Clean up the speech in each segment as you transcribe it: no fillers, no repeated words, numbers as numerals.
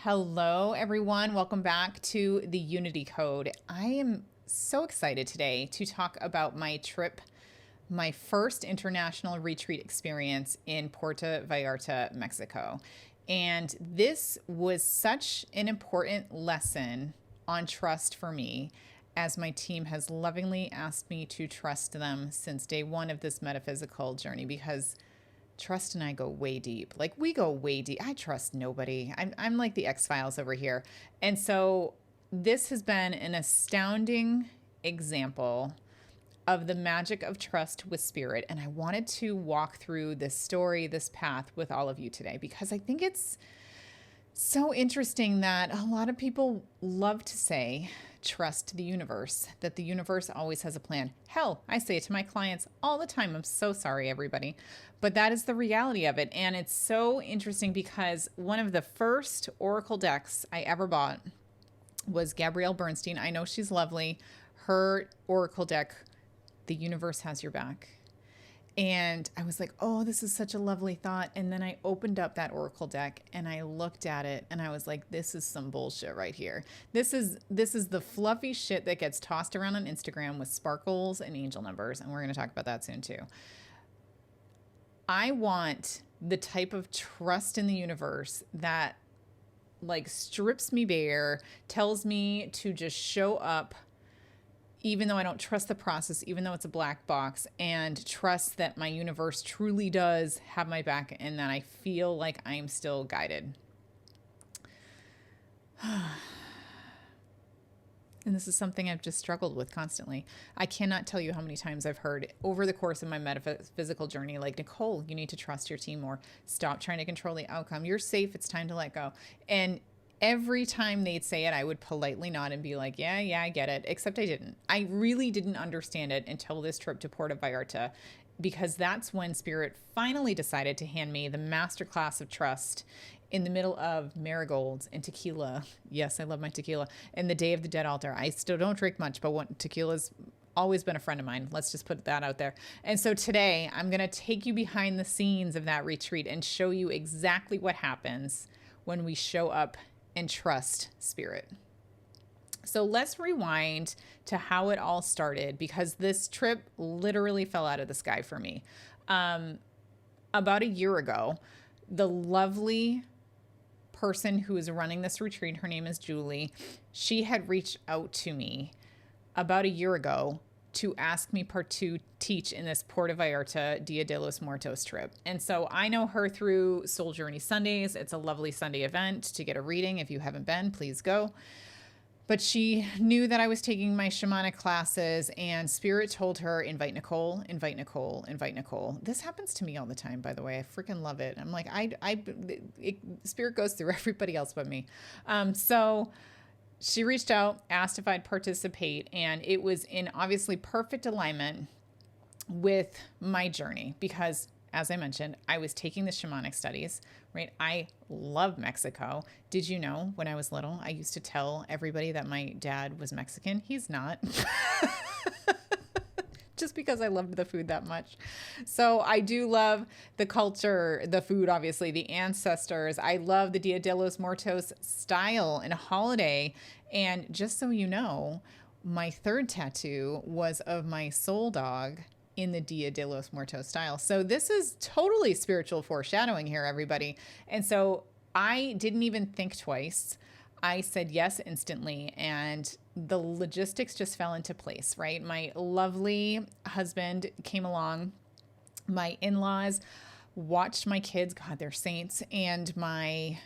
Hello, everyone. Welcome back to the Unity Code. I am so excited today to talk about my trip, my first international retreat experience in Puerto Vallarta, Mexico. And this was such an important lesson on trust for me, as my team has lovingly asked me to trust them since day one of this metaphysical journey, because trust and I go way deep. Like, we go way deep. I trust nobody. I'm like the X-Files over here. And so this has been an astounding example of the magic of trust with spirit. And I wanted to walk through this story, this path with all of you today, because I think it's so interesting that a lot of people love to say, trust the universe, that the universe always has a plan. Hell, I say it to my clients all the time. I'm so sorry, everybody. But that is the reality of it. And it's so interesting because one of the first oracle decks I ever bought was Gabrielle Bernstein. I know she's lovely. Her oracle deck, The Universe Has Your Back. And I was like, oh, this is such a lovely thought. And then I opened up that oracle deck and I looked at it and I was like, this is some bullshit right here. This is the fluffy shit that gets tossed around on Instagram with sparkles and angel numbers. And we're going to talk about that soon too. I want the type of trust in the universe that like strips me bare, tells me to just show up even though I don't trust the process, even though it's a black box, and trust that my universe truly does have my back and that I feel like I'm still guided. And this is something I've just struggled with constantly. I cannot tell you how many times I've heard over the course of my metaphysical journey, like, Nicole, you need to trust your team more. Stop trying to control the outcome. You're safe. It's time to let go. And every time they'd say it, I would politely nod and be like, yeah, I get it. Except I didn't. I really didn't understand it until this trip to Puerto Vallarta, because that's when Spirit finally decided to hand me the masterclass of trust in the middle of marigolds and tequila. Yes, I love my tequila. And the Day of the Dead altar. I still don't drink much, but tequila's always been a friend of mine. Let's just put that out there. And so today I'm going to take you behind the scenes of that retreat and show you exactly what happens when we show up and trust Spirit. So let's rewind to how it all started, because this trip literally fell out of the sky for me. About a year ago, the lovely person who is running this retreat, her name is Julie, she had reached out to me about a year ago to ask me to teach in this Puerto Vallarta Dia de los Muertos trip. And so I know her through Soul Journey Sundays. It's a lovely Sunday event to get a reading. If you haven't been, please go. But she knew that I was taking my shamanic classes, and Spirit told her, invite Nicole, invite Nicole, invite Nicole. This happens to me all the time, by the way. I freaking love it. I'm like, Spirit goes through everybody else but me. So she reached out, asked if I'd participate, and it was in obviously perfect alignment with my journey because, as I mentioned, I was taking the shamanic studies, right? I love Mexico. Did you know when I was little, I used to tell everybody that my dad was Mexican? He's not. Just because I loved the food that much. So I do love the culture, the food, obviously, the ancestors. I love the Dia de los Muertos style and holiday. And just so you know, my third tattoo was of my soul dog in the Dia de los Muertos style. So this is totally spiritual foreshadowing here, everybody. And so I didn't even think twice. I said yes instantly, and the logistics just fell into place, right? My lovely husband came along. My in-laws watched my kids. God, they're saints. And my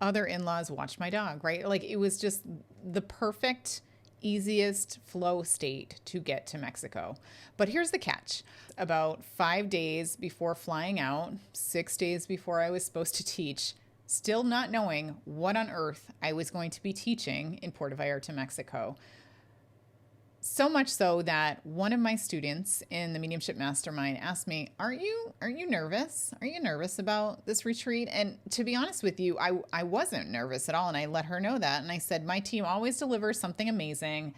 other in-laws watched my dog, right? Like, it was just the perfect, easiest flow state to get to Mexico. But here's the catch. About 5 days before flying out, 6 days before I was supposed to teach, still not knowing what on earth I was going to be teaching in Puerto Vallarta, Mexico. So much so that one of my students in the Mediumship Mastermind asked me, Are you nervous? Are you nervous about this retreat? And to be honest with you, I wasn't nervous at all. And I let her know that. And I said, my team always delivers something amazing.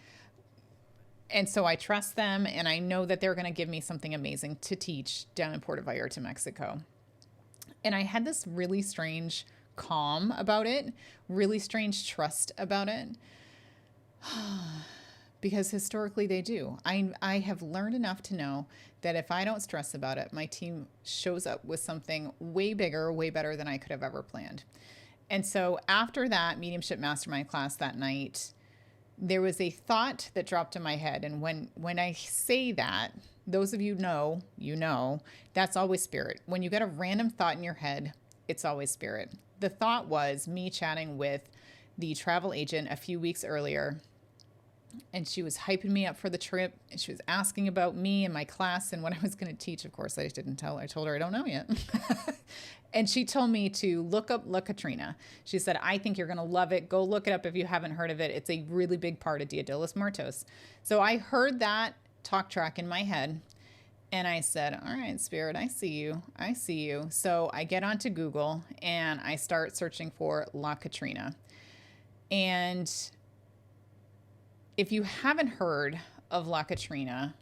And so I trust them. And I know that they're going to give me something amazing to teach down in Puerto Vallarta, Mexico. And I had this really strange calm about it, really strange trust about it. Because historically they do. I have learned enough to know that if I don't stress about it, my team shows up with something way bigger, way better than I could have ever planned. And so after that mediumship mastermind class that night, there was a thought that dropped in my head. And when I say that, those of you know, that's always spirit. When you get a random thought in your head, it's always spirit. The thought was me chatting with the travel agent a few weeks earlier, and she was hyping me up for the trip, and she was asking about me and my class and what I was going to teach. Of course, I didn't tell her. I told her I don't know yet. And she told me to look up La Catrina. She said, I think you're going to love it. Go look it up if you haven't heard of it. It's a really big part of Dia de los Muertos. So I heard that talk track in my head, and I said, all right, Spirit, I see you. I see you. So I get onto Google, and I start searching for La Catrina. And if you haven't heard of La Catrina,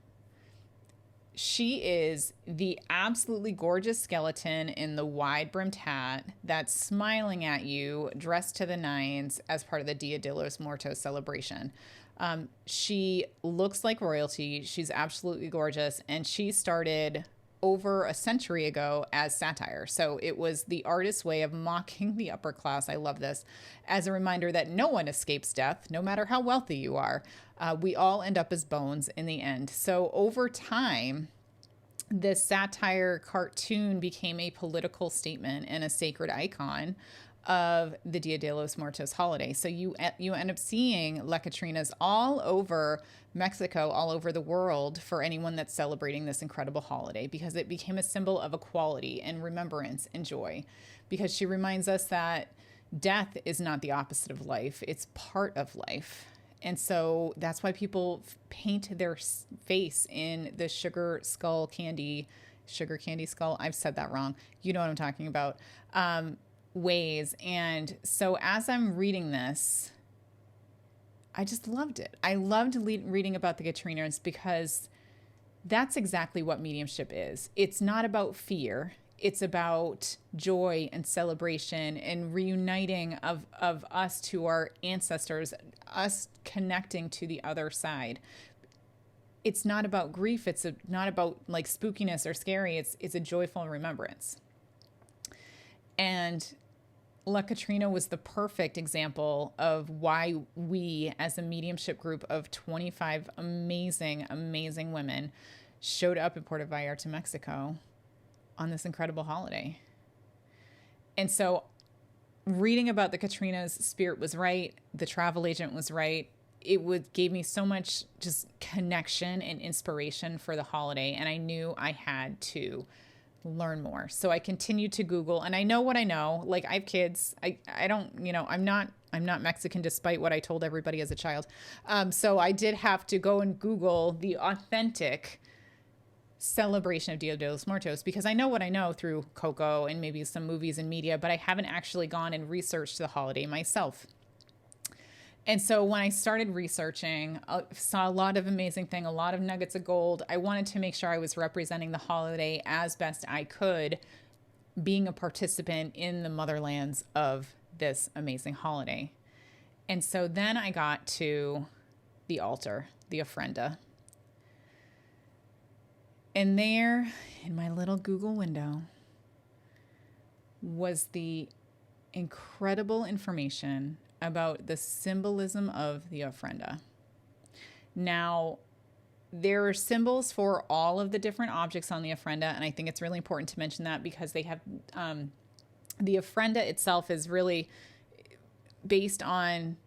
she is the absolutely gorgeous skeleton in the wide-brimmed hat that's smiling at you, dressed to the nines as part of the Dia de los Muertos celebration. She looks like royalty. She's absolutely gorgeous. And she started over a century ago as satire. So it was the artist's way of mocking the upper class. I love this. As a reminder that no one escapes death, no matter how wealthy you are. We all end up as bones in the end. So over time, this satire cartoon became a political statement and a sacred icon of the Dia de los Muertos holiday. So you end up seeing La Catrinas all over Mexico, all over the world for anyone that's celebrating this incredible holiday, because it became a symbol of equality and remembrance and joy, because she reminds us that death is not the opposite of life. It's part of life. And so that's why people paint their face in the sugar candy skull. I've said that wrong. You know what I'm talking about. Ways. And so as I'm reading this, I just loved it. I loved reading about the Catrinas, because that's exactly what mediumship is. It's not about fear. It's about joy and celebration and reuniting of us to our ancestors, us connecting to the other side. It's not about grief. It's not about like spookiness or scary. It's a joyful remembrance. And La Catrina was the perfect example of why we, as a mediumship group of 25 amazing, amazing women, showed up in Puerto Vallarta, Mexico on this incredible holiday. And so reading about the Catrinas, spirit was right. The travel agent was right. It gave me so much just connection and inspiration for the holiday. And I knew I had to learn more. So I continued to Google, and I know what I know. Like, I have kids. I don't, I'm not Mexican, despite what I told everybody as a child. So I did have to go and Google the authentic celebration of Dia de los Muertos, because I know what I know through Coco and maybe some movies and media, but I haven't actually gone and researched the holiday myself. And so when I started researching, I saw a lot of amazing things, a lot of nuggets of gold. I wanted to make sure I was representing the holiday as best I could, being a participant in the motherlands of this amazing holiday. And so then I got to the altar, the ofrenda. And there, in my little Google window, was the incredible information about the symbolism of the ofrenda. Now, there are symbols for all of the different objects on the ofrenda, and I think it's really important to mention that, because they have the ofrenda itself is really based on,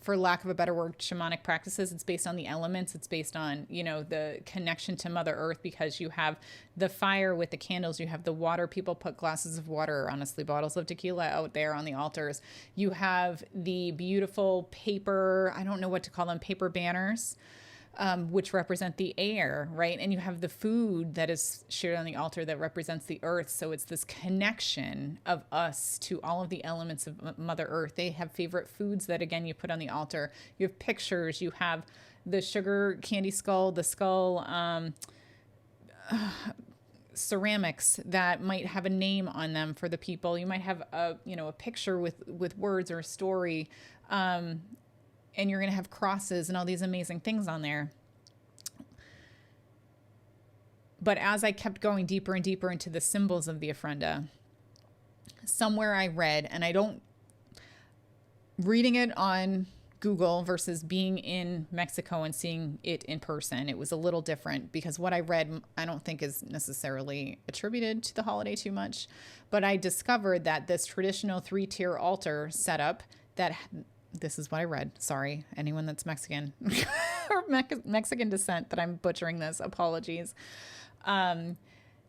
for lack of a better word, shamanic practices. It's based on the elements. It's based on, the connection to Mother Earth, because you have the fire with the candles. You have the water. People put glasses of water, or honestly, bottles of tequila out there on the altars. You have the beautiful paper, I don't know what to call them, paper banners, which represent the air, right? And you have the food that is shared on the altar that represents the earth. So it's this connection of us to all of the elements of Mother Earth. They have favorite foods that, again, you put on the altar. You have pictures. You have the sugar candy skull, the skull, ceramics that might have a name on them for the people. You might have a picture with words or a story, and you're going to have crosses and all these amazing things on there. But as I kept going deeper and deeper into the symbols of the ofrenda, somewhere I read, and reading it on Google versus being in Mexico and seeing it in person, it was a little different, because what I read, I don't think is necessarily attributed to the holiday too much. But I discovered that this traditional 3-tier altar setup, this is what I read. Sorry, anyone that's Mexican or Mexican descent that I'm butchering this, apologies.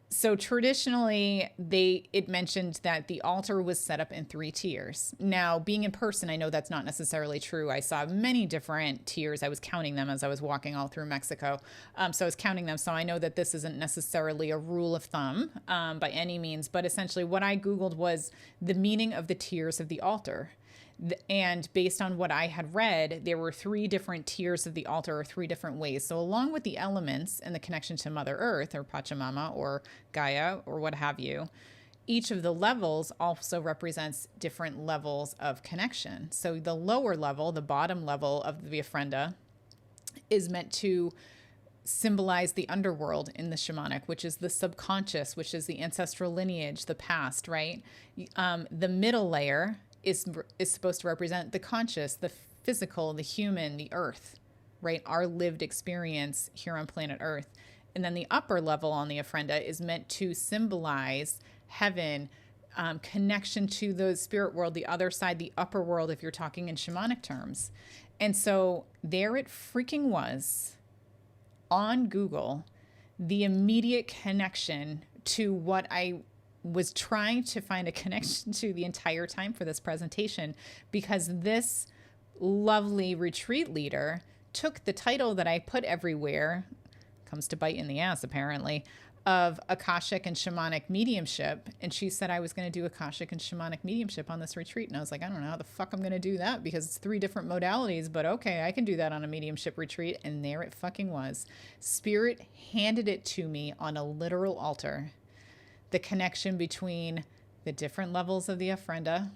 So traditionally, it mentioned that the altar was set up in 3 tiers. Now, being in person, I know that's not necessarily true. I saw many different tiers. I was counting them as I was walking all through Mexico. So I was counting them. So I know that this isn't necessarily a rule of thumb by any means. But essentially, what I Googled was the meaning of the tiers of the altar. And based on what I had read, there were 3 different tiers of the altar, or 3 different ways. So along with the elements and the connection to Mother Earth or Pachamama or Gaia or what have you, each of the levels also represents different levels of connection. So the lower level, the bottom level of the ofrenda, is meant to symbolize the underworld in the shamanic, which is the subconscious, which is the ancestral lineage, the past, right? The middle layer is supposed to represent the conscious, the physical, the human, the earth, right? Our lived experience here on planet Earth. And then the upper level on the ofrenda is meant to symbolize heaven, connection to the spirit world, the other side, the upper world, if you're talking in shamanic terms. And so there it freaking was on Google, the immediate connection to what I was trying to find a connection to the entire time for this presentation, because this lovely retreat leader took the title that I put everywhere, comes to bite in the ass apparently, of Akashic and Shamanic Mediumship. And she said I was going to do Akashic and Shamanic Mediumship on this retreat. And I was like, I don't know how the fuck I'm going to do that, because it's 3 different modalities, but okay, I can do that on a mediumship retreat. And there it fucking was. Spirit handed it to me on a literal altar. The connection between the different levels of the ofrenda,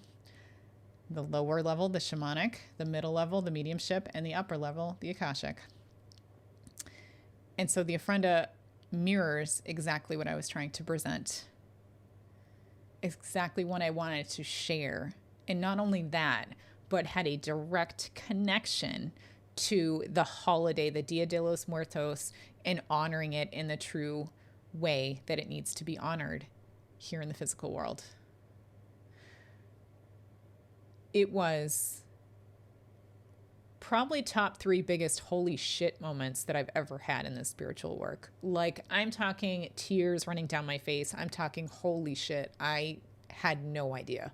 the lower level, the shamanic, the middle level, the mediumship, and the upper level, the Akashic. And so the ofrenda mirrors exactly what I was trying to present, exactly what I wanted to share. And not only that, but had a direct connection to the holiday, the Dia de los Muertos, and honoring it in the true way that it needs to be honored here in the physical world. It was probably top 3 biggest holy shit moments that I've ever had in this spiritual work. Like, I'm talking tears running down my face. I'm talking holy shit. I had no idea.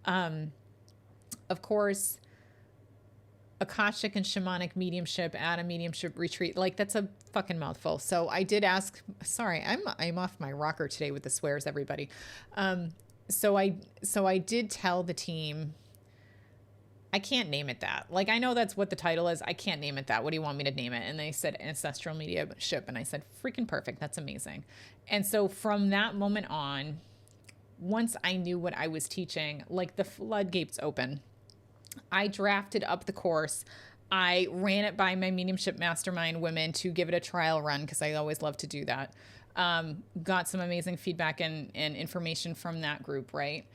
Of course, Akashic and Shamanic Mediumship at a mediumship retreat, like, that's a fucking mouthful. So I did ask, sorry, I'm off my rocker today with the swears, everybody. So I did tell the team, I can't name it that. Like, I know that's what the title is. I can't name it that. What do you want me to name it? And they said Ancestral Mediumship. And I said, freaking perfect. That's amazing. And so from that moment on, once I knew what I was teaching, like, the floodgates open. I drafted up the course. I ran it by my mediumship mastermind women to give it a trial run, because I always love to do that. Got some amazing feedback and information from that group, right?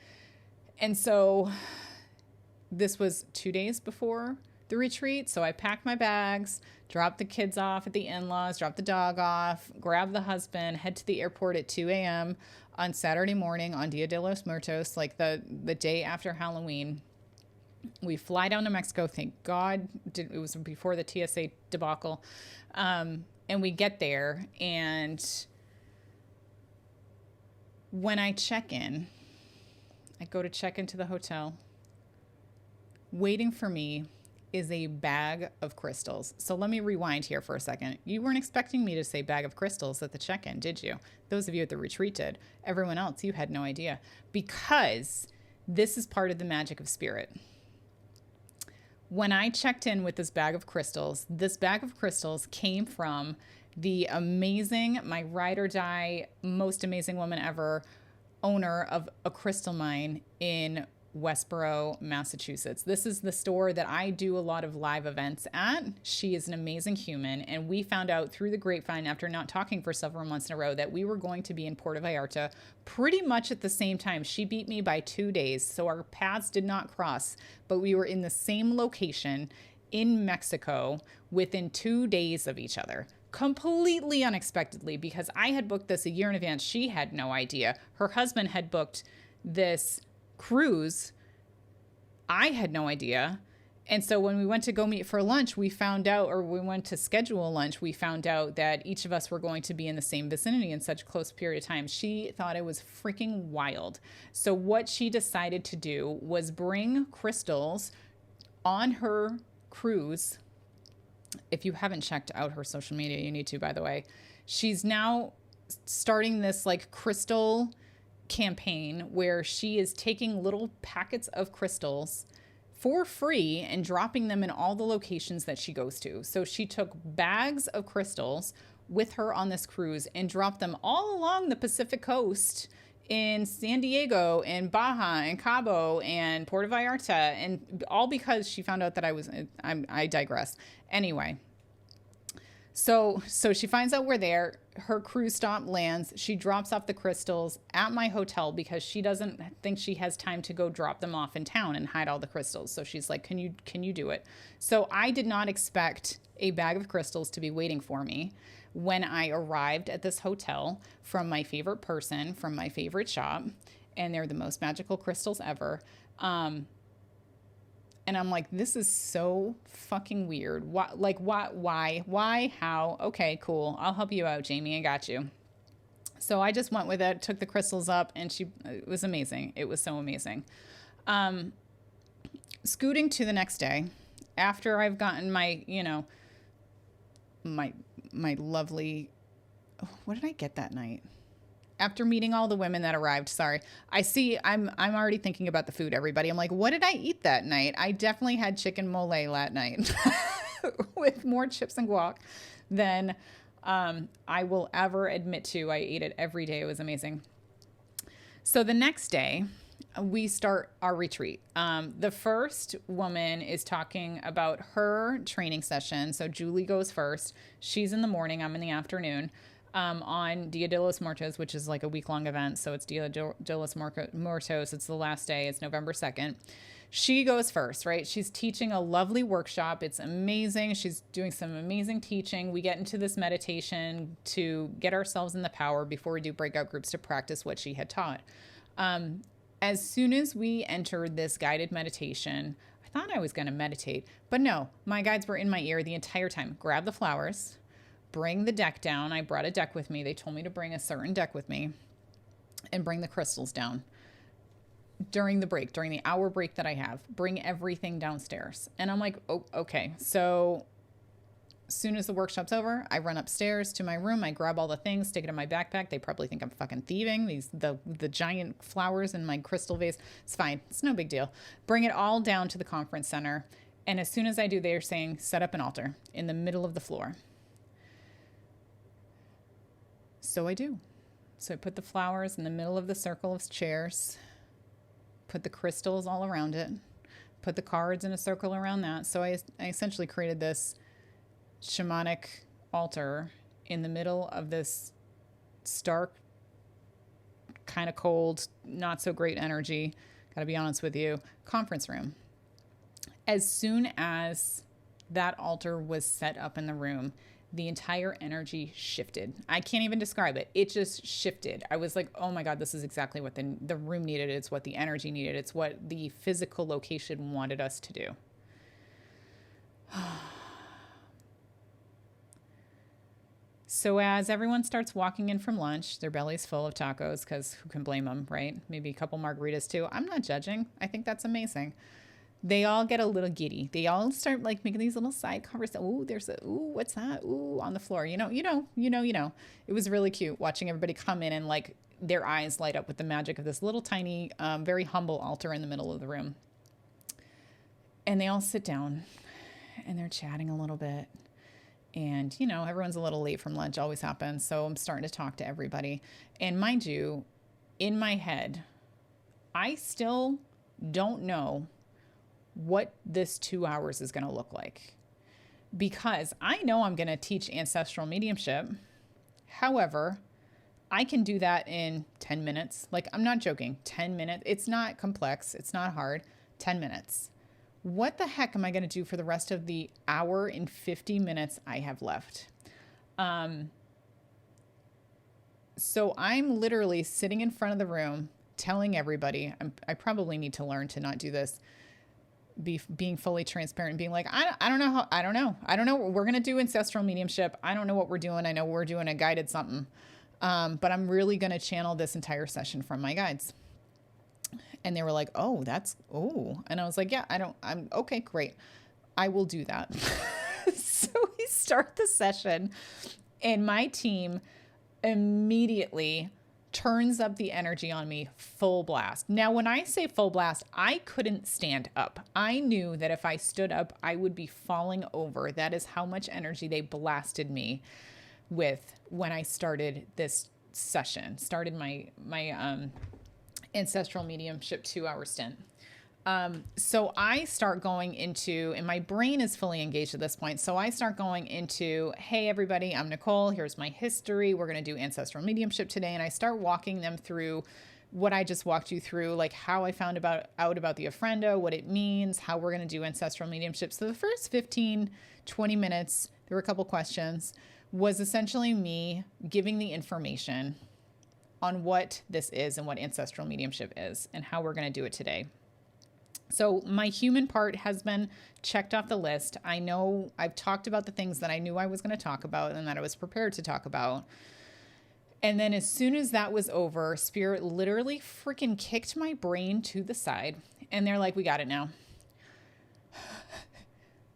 And so this was 2 days before the retreat. So I packed my bags, dropped the kids off at the in-laws, dropped the dog off, grabbed the husband, head to the airport at 2 a.m. on Saturday morning on Dia de los Muertos, like the day after Halloween. We fly down to Mexico. Thank God it was before the TSA debacle. And we get there, and when I check in, I go to check into the hotel. Waiting for me is a bag of crystals. So let me rewind here for a second. You weren't expecting me to say bag of crystals at the check-in, did you? Those of you at the retreat did. Everyone else, you had no idea. Because this is part of the magic of spirit. When I checked in with this bag of crystals came from the amazing, my ride or die, most amazing woman ever, owner of a crystal mine in Westboro, Massachusetts. This is the store that I do a lot of live events at. She is an amazing human. And we found out through the grapevine, after not talking for several months in a row, that we were going to be in Puerto Vallarta pretty much at the same time. She beat me by 2 days. So our paths did not cross, but we were in the same location in Mexico within 2 days of each other. Completely unexpectedly, because I had booked this a year in advance. She had no idea. Her husband had booked this cruise. I had no idea. And so when we went to go meet for lunch, we found out, or we went to schedule lunch, we found out that each of us were going to be in the same vicinity in such a close period of time. She thought it was freaking wild. So what she decided to do was bring crystals on her cruise. If you haven't checked out her social media, you need to, by the way. She's now starting this like crystal campaign where she is taking little packets of crystals for free and dropping them in all the locations that she goes to. So she took bags of crystals with her on this cruise and dropped them all along the Pacific coast in San Diego and Baja and Cabo and Puerto Vallarta, and all because she found out that I digress. Anyway, so she finds out we're there. Her cruise stop lands. She drops off the crystals at my hotel because she doesn't think she has time to go drop them off in town and hide all the crystals. So she's like, can you do it? So I did not expect a bag of crystals to be waiting for me when I arrived at this hotel from my favorite person, from my favorite shop, and they're the most magical crystals ever. And I'm like, this is so fucking weird. Why, how? Okay, cool. I'll help you out, Jamie. I got you. So I just went with it, took the crystals up, and it was amazing. It was so amazing. Scooting to the next day, after I've gotten my lovely, what did I get that night? After meeting all the women that arrived, sorry, I'm already thinking about the food, everybody. I'm like, what did I eat that night? I definitely had chicken mole that night with more chips and guac than I will ever admit to. I ate it every day. It was amazing. So the next day, we start our retreat. The first woman is talking about her training session. So Julie goes first. She's in the morning. I'm in the afternoon. On Dia de los Muertos, which is like a week-long event. So it's Dia de los Muertos. It's the last day. It's November 2nd. She goes first, right? She's teaching a lovely workshop. It's amazing. She's doing some amazing teaching. We get into this meditation to get ourselves in the power before we do breakout groups to practice what she had taught. As soon as we entered this guided meditation, I thought I was going to meditate, but no, my guides were in my ear the entire time. Grab the flowers. Bring the deck down. I brought a deck with me. They told me to bring a certain deck with me and bring the crystals down during the break, during the hour break that I have. Bring everything downstairs. And I'm like, oh, okay. So as soon as the workshop's over, I run upstairs to my room. I grab all the things, stick it in my backpack. They probably think I'm fucking thieving the giant flowers in my crystal vase. It's fine. It's no big deal. Bring it all down to the conference center. And as soon as I do, they're saying, set up an altar in the middle of the floor. So I do. So I put the flowers in the middle of the circle of chairs, put the crystals all around it, put the cards in a circle around that. So I essentially created this shamanic altar in the middle of this stark, kind of cold, not so great energy, gotta be honest with you, conference room. As soon as that altar was set up in the room, the entire energy shifted. I can't even describe it. It just shifted. I was like, oh my God, this is exactly what the room needed. It's what the energy needed. It's what the physical location wanted us to do. So as everyone starts walking in from lunch, their belly's full of tacos, because who can blame them, right? Maybe a couple margaritas too. I'm not judging. I think that's amazing. They all get a little giddy. They all start like making these little side conversations. What's that? Ooh, on the floor. You know. It was really cute watching everybody come in and like their eyes light up with the magic of this little tiny, very humble altar in the middle of the room. And they all sit down and they're chatting a little bit. And, everyone's a little late from lunch, always happens. So I'm starting to talk to everybody. And mind you, in my head, I still don't know what this 2 hours is going to look like, because I know I'm going to teach ancestral mediumship. However, I can do that in 10 minutes. Like, I'm not joking. 10 minutes. It's not complex. It's not hard. 10 minutes. What the heck am I going to do for the rest of the hour and 50 minutes I have left? So I'm literally sitting in front of the room telling everybody, I probably need to learn to not do this, being fully transparent and being like, I don't know. We're going to do ancestral mediumship. I don't know what we're doing. I know we're doing a guided something. But I'm really going to channel this entire session from my guides. And they were like, and I was like, yeah, I'm okay, great. I will do that. So we start the session and my team immediately turns up the energy on me full blast. Now, when I say full blast, I couldn't stand up. I knew that if I stood up, I would be falling over. That is how much energy they blasted me with when I started this session, started my ancestral mediumship 2-hour stint. So I start going into, and my brain is fully engaged at this point. So I start going into, hey, everybody, I'm Nicole. Here's my history. We're going to do ancestral mediumship today. And I start walking them through what I just walked you through, like how I found out about the ofrenda, what it means, how we're going to do ancestral mediumship. So the first 15, 20 minutes, there were a couple questions, was essentially me giving the information on what this is and what ancestral mediumship is and how we're going to do it today. So my human part has been checked off the list. I know I've talked about the things that I knew I was going to talk about and that I was prepared to talk about. And then as soon as that was over, Spirit literally freaking kicked my brain to the side. And they're like, we got it now.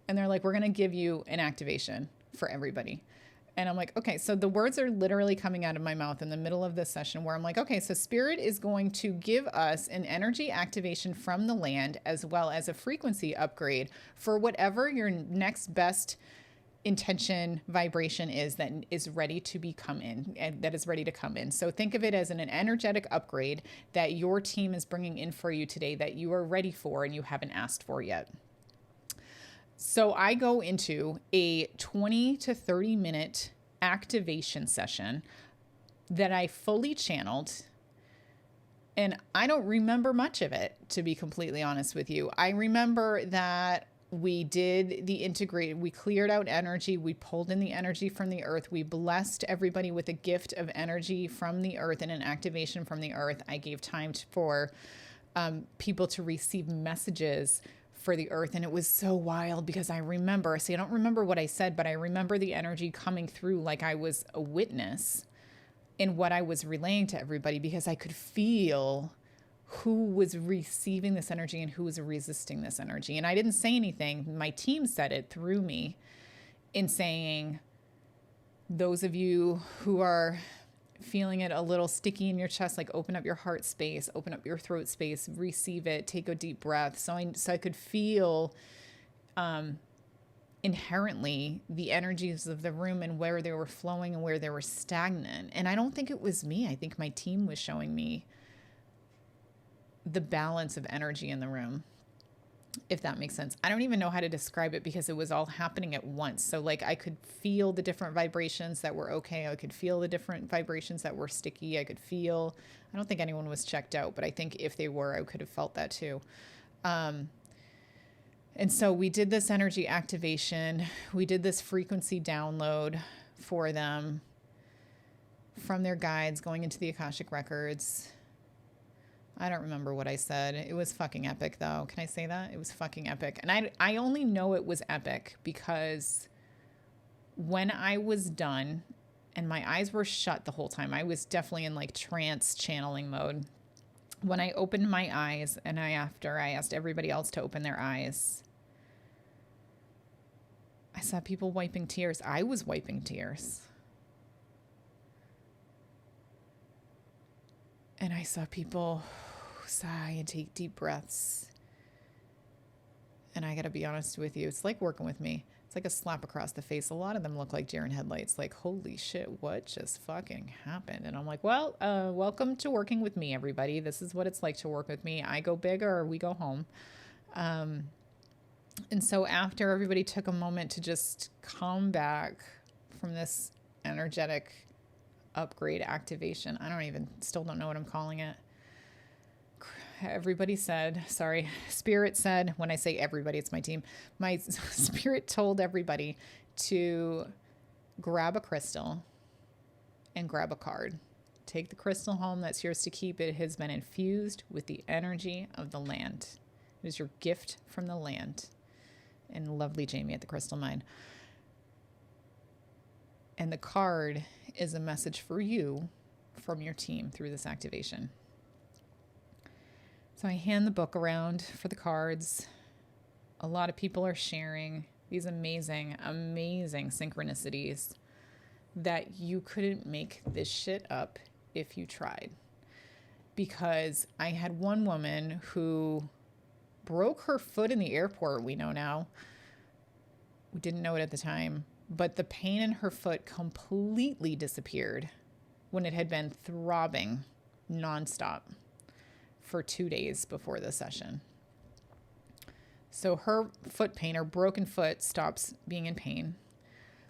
And they're like, we're going to give you an activation for everybody. And I'm like, okay, so the words are literally coming out of my mouth in the middle of this session where I'm like, okay, so Spirit is going to give us an energy activation from the land as well as a frequency upgrade for whatever your next best intention vibration is that is ready to come in. So think of it as an energetic upgrade that your team is bringing in for you today that you are ready for and you haven't asked for yet. So I go into a 20 to 30 minute activation session that I fully channeled. And I don't remember much of it, to be completely honest with you. I remember that we did the integrate, we cleared out energy, we pulled in the energy from the earth, we blessed everybody with a gift of energy from the earth and an activation from the earth. I gave time for people to receive messages for the earth. And it was so wild because I don't remember what I said, but I remember the energy coming through like I was a witness in what I was relaying to everybody, because I could feel who was receiving this energy and who was resisting this energy. And I didn't say anything. My team said it through me in saying, those of you who are feeling it a little sticky in your chest, like open up your heart space, open up your throat space, receive it, take a deep breath. So I could feel inherently the energies of the room and where they were flowing and where they were stagnant. And I don't think it was me. I think my team was showing me the balance of energy in the room, if that makes sense. I don't even know how to describe it because it was all happening at once. So like I could feel the different vibrations that were okay. I could feel the different vibrations that were sticky. I don't think anyone was checked out, but I think if they were, I could have felt that too. And so we did this energy activation. We did this frequency download for them from their guides going into the Akashic records. I don't remember what I said. It was fucking epic though. Can I say that? It was fucking epic. And I only know it was epic because when I was done and my eyes were shut the whole time, I was definitely in like trance channeling mode. When I opened my eyes and after I asked everybody else to open their eyes, I saw people wiping tears. I was wiping tears. And I saw people sigh and take deep breaths. And I got to be honest with you, it's like working with me. It's like a slap across the face. A lot of them look like deer in headlights. Like, holy shit, what just fucking happened? And I'm like, well, welcome to working with me, everybody. This is what it's like to work with me. I go big or we go home. And so after everybody took a moment to just come back from this energetic upgrade activation, still don't know what I'm calling it. Everybody said, Spirit said, when I say everybody, it's my team. My spirit told everybody to grab a crystal and grab a card. Take the crystal home. That's yours to keep. It has been infused with the energy of the land. It is your gift from the land. And lovely Jamie at the Crystal Mine. And the card is a message for you from your team through this activation. So I hand the book around for the cards. A lot of people are sharing these amazing, amazing synchronicities that you couldn't make this shit up if you tried. Because I had one woman who broke her foot in the airport, we know now. We didn't know it at the time. But the pain in her foot completely disappeared when it had been throbbing nonstop for 2 days before the session. So her foot pain, her broken foot, stops being in pain.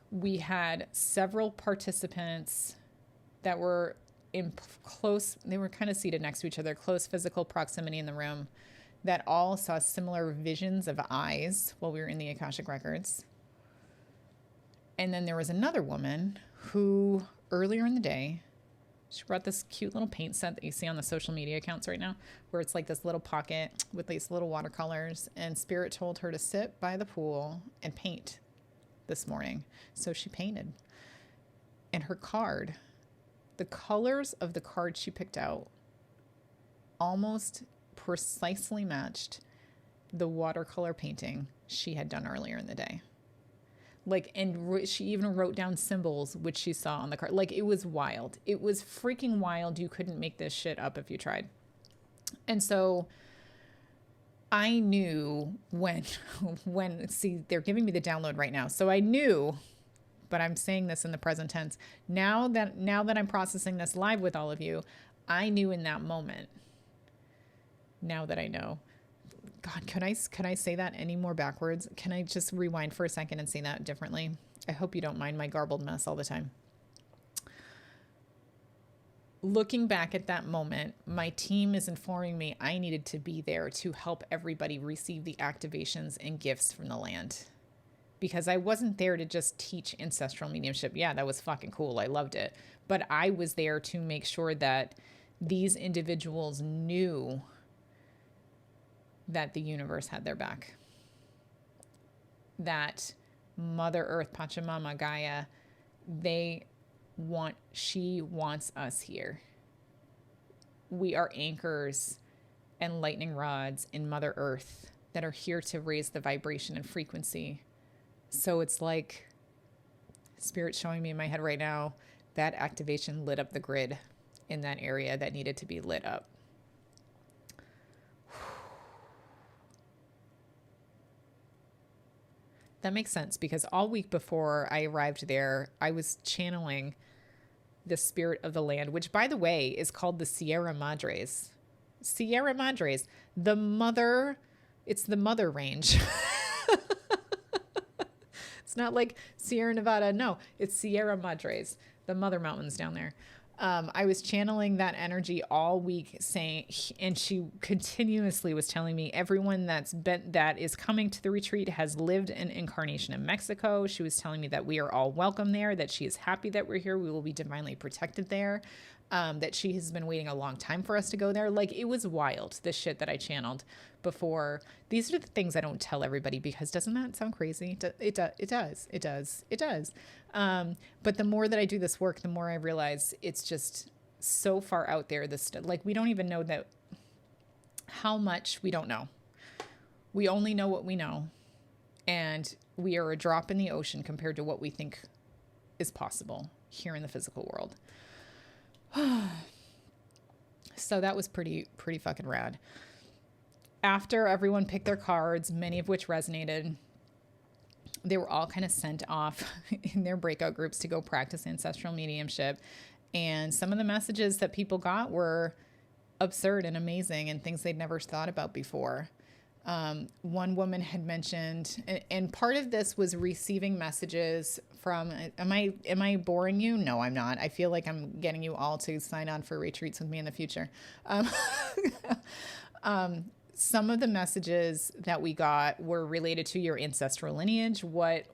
We had several participants that were they were kind of seated next to each other, close physical proximity in the room, that all saw similar visions of eyes while we were in the Akashic records. And then there was another woman who earlier in the day, she brought this cute little paint set that you see on the social media accounts right now, where it's like this little pocket with these little watercolors. And Spirit told her to sit by the pool and paint this morning. So she painted. And her card, the colors of the card she picked out almost precisely matched the watercolor painting she had done earlier in the day. Like, and she even wrote down symbols which she saw on the card. Like, it was wild. It was freaking wild. You couldn't make this shit up if you tried. And so I knew when, see, they're giving me the download right now. So I knew, but I'm saying this in the present tense. Now that I'm processing this live with all of you, I knew in that moment. Now that I know. God, could I say that any more backwards? Can I just rewind for a second and say that differently? I hope you don't mind my garbled mess all the time. Looking back at that moment, my team is informing me I needed to be there to help everybody receive the activations and gifts from the land. Because I wasn't there to just teach ancestral mediumship. Yeah, that was fucking cool. I loved it. But I was there to make sure that these individuals knew that the universe had their back. That Mother Earth, Pachamama, Gaia, she wants us here. We are anchors and lightning rods in Mother Earth that are here to raise the vibration and frequency. So it's like Spirit showing me in my head right now, that activation lit up the grid in that area that needed to be lit up. That makes sense because all week before I arrived there, I was channeling the spirit of the land, which, by the way, is called the Sierra Madres. Sierra Madres, it's the mother range. It's not like Sierra Nevada. No, it's Sierra Madres, the mother mountains down there. I was channeling that energy all week saying, and she continuously was telling me everyone that is coming to the retreat has lived an incarnation in Mexico. She was telling me that we are all welcome there, that she is happy that we're here. We will be divinely protected there. That she has been waiting a long time for us to go there. Like, it was wild, the shit that I channeled before. These are the things I don't tell everybody because doesn't that sound crazy? It does. But the more that I do this work, the more I realize it's just so far out there. Like, we don't even know that how much we don't know. We only know what we know. And we are a drop in the ocean compared to what we think is possible here in the physical world. So that was pretty fucking rad. After everyone picked their cards, many of which resonated, they were all kind of sent off in their breakout groups to go practice ancestral mediumship. And some of the messages that people got were absurd and amazing and things they'd never thought about before. One woman had mentioned, and part of this was receiving messages from, am I boring you? No, I'm not. I feel like I'm getting you all to sign on for retreats with me in the future. Some of the messages that we got were related to your ancestral lineage, what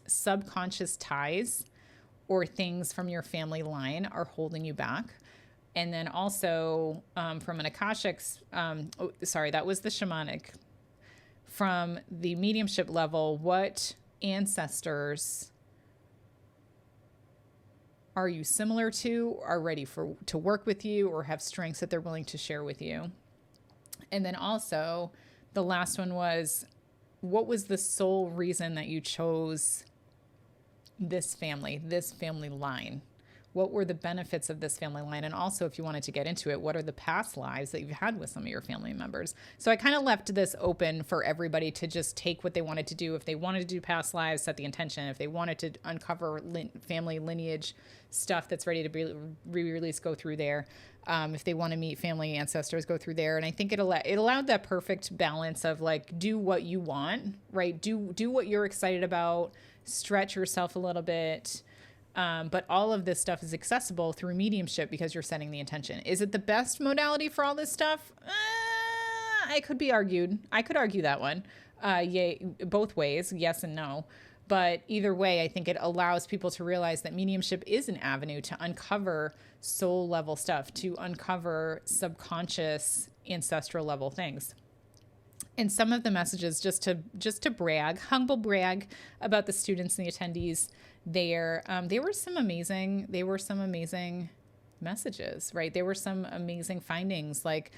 subconscious ties or things from your family line are holding you back. And then also from an Akashic, that was the shamanic. From the mediumship level, what ancestors are you similar to, are ready to work with you, or have strengths that they're willing to share with you? And then also, the last one was, what was the sole reason that you chose this family line? What were the benefits of this family line? And also, if you wanted to get into it, what are the past lives that you've had with some of your family members? So I kind of left this open for everybody to just take what they wanted to do. If they wanted to do past lives, set the intention. If they wanted to uncover family lineage stuff that's ready to be re-released, go through there. If they want to meet family ancestors, go through there. And I think it allowed that perfect balance of like, do what you want, right? Do what you're excited about, stretch yourself a little bit. But all of this stuff is accessible through mediumship because you're setting the intention. Is it the best modality for all this stuff? I could argue that one. Yay, both ways, yes and no. But either way, I think it allows people to realize that mediumship is an avenue to uncover soul level stuff, to uncover subconscious ancestral level things. And some of the messages, just to brag, humble brag about the students and the attendees there, there were some amazing messages, right? There were some amazing findings, like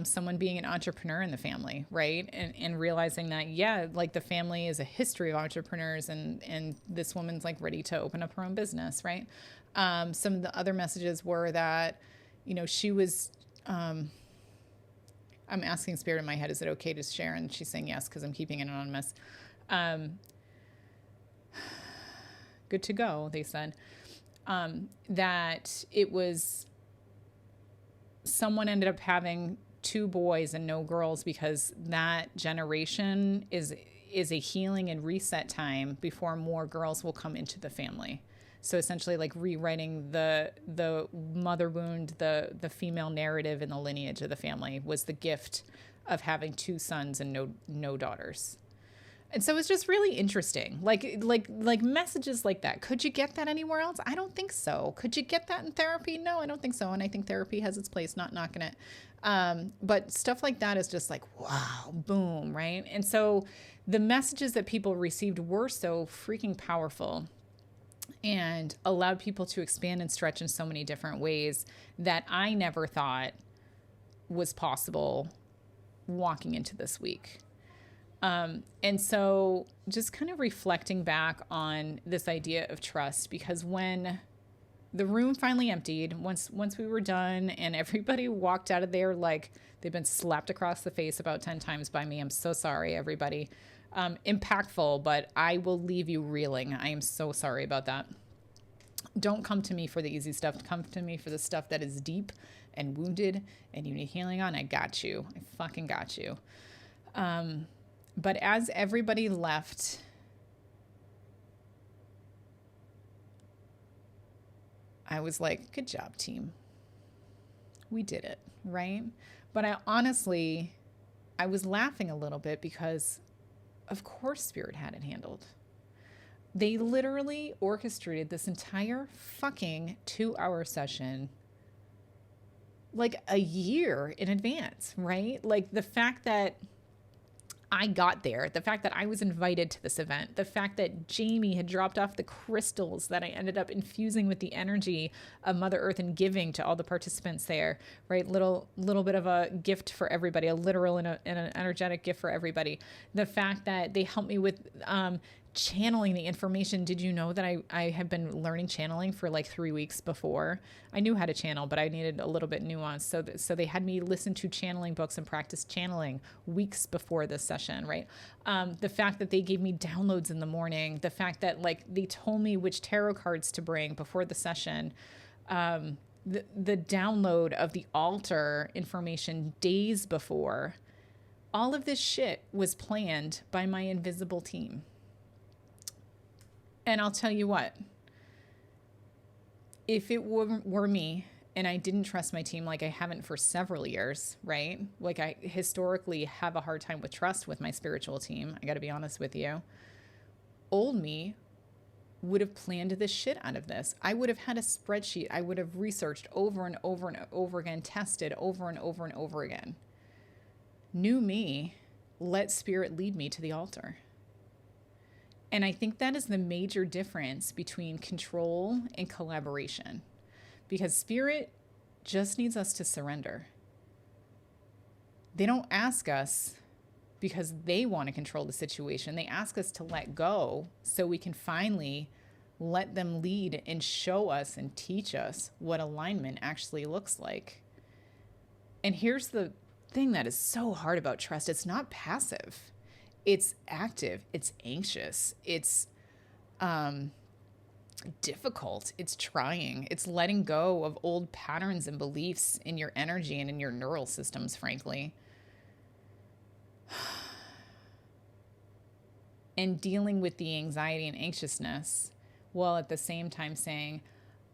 someone being an entrepreneur in the family, right? And realizing that, yeah, like the family is a history of entrepreneurs, and this woman's like ready to open up her own business, right? Some of the other messages were that, she was, I'm asking Spirit in my head, is it okay to share? And she's saying yes, because I'm keeping it anonymous. Good to go, they said. That it was, someone ended up having 2 boys and no girls because that generation is a healing and reset time before more girls will come into the family. So essentially like rewriting the mother wound, the female narrative in the lineage of the family was the gift of having 2 sons and no daughters. And so it's just really interesting. Like messages like that. Could you get that anywhere else? I don't think so. Could you get that in therapy? No, I don't think so. And I think therapy has its place, not knocking it. But stuff like that is just like, wow, boom, right? And so the messages that people received were so freaking powerful and allowed people to expand and stretch in so many different ways that I never thought was possible walking into this week. And so just kind of reflecting back on this idea of trust, because when the room finally emptied, once we were done and everybody walked out of there like they've been slapped across the face about 10 times by me. I'm so sorry, everybody. Impactful, but I will leave you reeling. I am so sorry about that. Don't come to me for the easy stuff. Come to me for the stuff that is deep and wounded and you need healing on. I got you. I fucking got you. But as everybody left, I was like, good job, team. We did it, right? But I was laughing a little bit because of course Spirit had it handled. They literally orchestrated this entire fucking 2-hour session like a year in advance, right? Like the fact that I got there, the fact that I was invited to this event, the fact that Jamie had dropped off the crystals that I ended up infusing with the energy of Mother Earth and giving to all the participants there, right? Little bit of a gift for everybody, a literal and an energetic gift for everybody. The fact that they helped me with channeling the information. Did you know that I have been learning channeling for like 3 weeks before? I knew how to channel, but I needed a little bit nuance. So they had me listen to channeling books and practice channeling weeks before this session, right? The fact that they gave me downloads in the morning, the fact that like they told me which tarot cards to bring before the session, the download of the altar information days before, all of this shit was planned by my invisible team. And I'll tell you what, if it were me and I didn't trust my team like I haven't for several years, right? Like I historically have a hard time with trust with my spiritual team. I got to be honest with you. Old me would have planned this shit out of this. I would have had a spreadsheet. I would have researched over and over and over again, tested over and over and over again. New me, let spirit lead me to the altar. And I think that is the major difference between control and collaboration, because spirit just needs us to surrender. They don't ask us because they want to control the situation. They ask us to let go so we can finally let them lead and show us and teach us what alignment actually looks like. And here's the thing that is so hard about trust. It's not passive. It's active, it's anxious, it's difficult, it's trying, it's letting go of old patterns and beliefs in your energy and in your neural systems, frankly. And dealing with the anxiety and anxiousness while at the same time saying,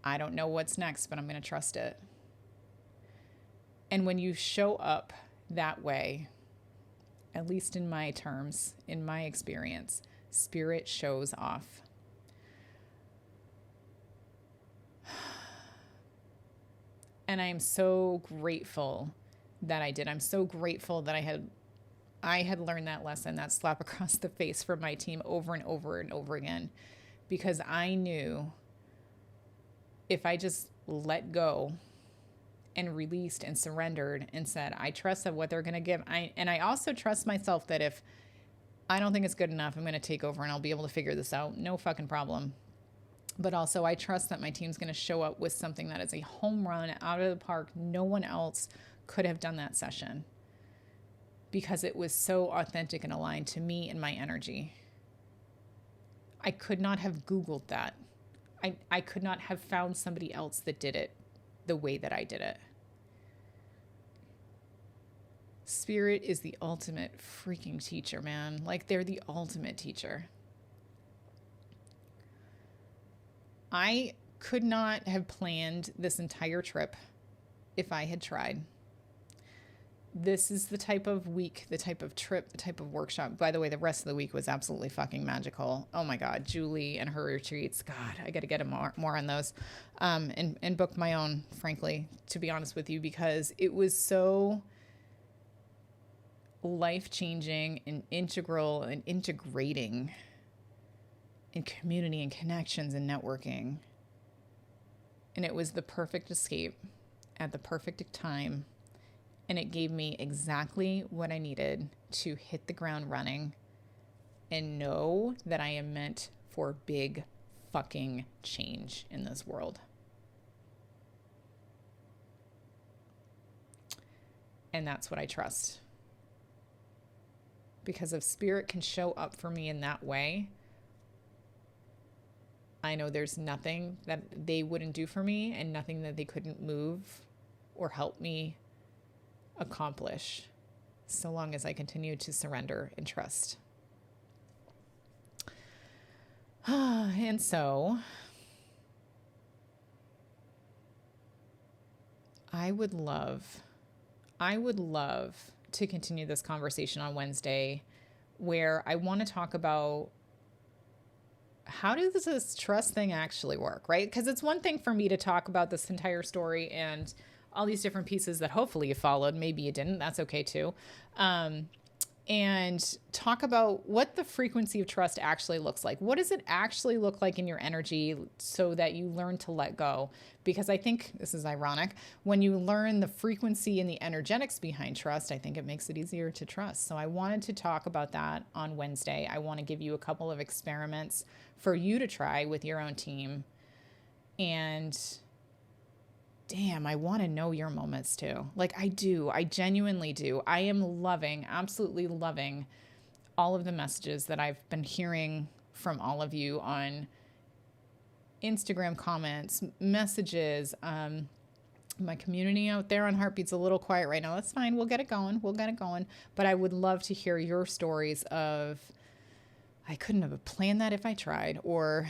I don't know what's next, but I'm going to trust it. And when you show up that way, at least in my terms, in my experience, spirit shows off. And I am so grateful that I did. I'm so grateful that I had learned that lesson, that slap across the face from my team over and over and over again, because I knew if I just let go and released and surrendered and said, I trust that what they're going to give. And I also trust myself that if I don't think it's good enough, I'm going to take over and I'll be able to figure this out. No fucking problem. But also I trust that my team's going to show up with something that is a home run out of the park. No one else could have done that session because it was so authentic and aligned to me and my energy. I could not have Googled that. I could not have found somebody else that did it the way that I did it. Spirit is the ultimate freaking teacher, man. Like, they're the ultimate teacher. I could not have planned this entire trip if I had tried. This is the type of week, the type of trip, the type of workshop. By the way, the rest of the week was absolutely fucking magical. Oh my God, Julie and her retreats. God, I got to get more on those, and book my own, frankly, to be honest with you, because it was so life-changing and integral and integrating in community and connections and networking. And it was the perfect escape at the perfect time. And it gave me exactly what I needed to hit the ground running and know that I am meant for big fucking change in this world. And that's what I trust. Because if spirit can show up for me in that way, I know there's nothing that they wouldn't do for me and nothing that they couldn't move or help me accomplish, so long as I continue to surrender and trust. And so I would love to continue this conversation on Wednesday, where I want to talk about how does this trust thing actually work, right? Because it's one thing for me to talk about this entire story and all these different pieces that hopefully you followed. Maybe you didn't. That's okay too. and talk about what the frequency of trust actually looks like. What does it actually look like in your energy so that you learn to let go? Because I think this is ironic. When you learn the frequency and the energetics behind trust, I think it makes it easier to trust. So I wanted to talk about that on Wednesday. I want to give you a couple of experiments for you to try with your own team. And damn, I want to know your moments too. Like I do. I genuinely do. I am loving, absolutely loving all of the messages that I've been hearing from all of you on Instagram comments, messages. My community out there on Heartbeat's a little quiet right now. That's fine. We'll get it going. We'll get it going. But I would love to hear your stories of, I couldn't have planned that if I tried, or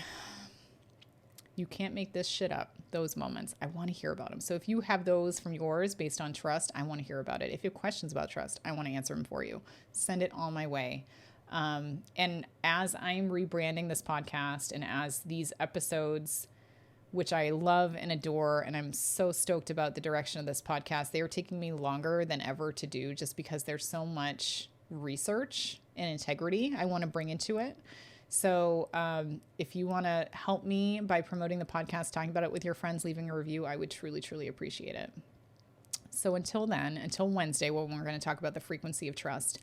you can't make this shit up. Those moments. I want to hear about them. So if you have those from yours based on trust, I want to hear about it. If you have questions about trust, I want to answer them for you. Send it all my way. And as I'm rebranding this podcast and as these episodes, which I love and adore, and I'm so stoked about the direction of this podcast, they are taking me longer than ever to do just because there's so much research and integrity I want to bring into it. So if you want to help me by promoting the podcast, talking about it with your friends, leaving a review, I would truly, truly appreciate it. So until then, until Wednesday, when we're going to talk about the frequency of trust,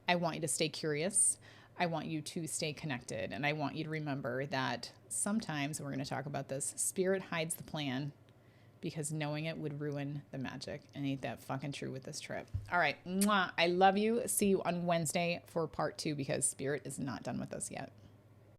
I want you to stay curious. I want you to stay connected. And I want you to remember that sometimes, we're going to talk about this, spirit hides the plan because knowing it would ruin the magic. And ain't that fucking true with this trip. All right. Mwah. I love you. See you on Wednesday for part 2 because spirit is not done with us yet.